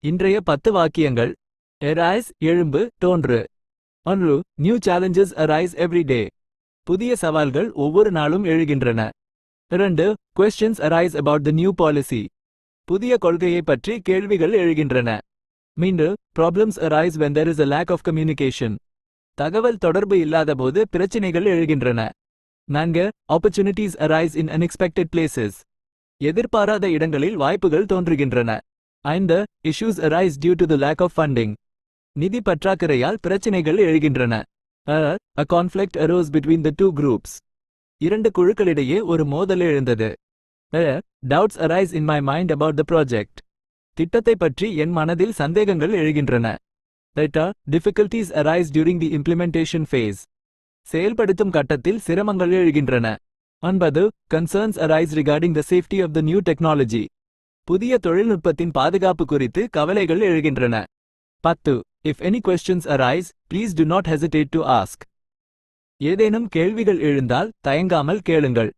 இன்றைய 10 வாக்கியங்கள். Arise எழும்பு தோன்று. 1. New challenges arise every day. புதிய சவால்கள் ஒவ்வொரு நாளும் எழுகின்றன. 2. Questions arise about the new policy. புதிய கொள்கையை பற்றி கேள்விகள் எழுகின்றன. 3. Problems arise when there is a lack of communication. தகவல் தொடர்பு இல்லாதபோது பிரச்சினைகள் எழுகின்றன. 4. Opportunities arise in unexpected places. எதிர்பாராத இடங்களில் வாய்ப்புகள் தோன்றுகின்றன. 5. Issues arise due to the lack of funding. நிதி பற்றாக்குறையால் பிரச்சினைகள் எழுகின்றன. A conflict arose between the two groups. இரண்டு குழுக்களிடையே ஒரு மோதல் எழுந்தது. Doubts arise in my mind about the project. திட்டத்தை பற்றி என் மனதில் சந்தேகங்கள் எழுகின்றன. Difficulties arise during the implementation phase. செயல்படுத்தும் கட்டத்தில் சிரமங்கள் எழுகின்றன. 9. Concerns arise regarding the safety of the new technology. புதிய தொழில்நுட்பத்தின் பாதுகாப்பு குறித்து கவலைகள் எழுகின்றன. 10. If any questions arise, please do not hesitate to ask. ஏதேனும் கேள்விகள் எழுந்தால் தயங்காமல் கேளுங்கள்.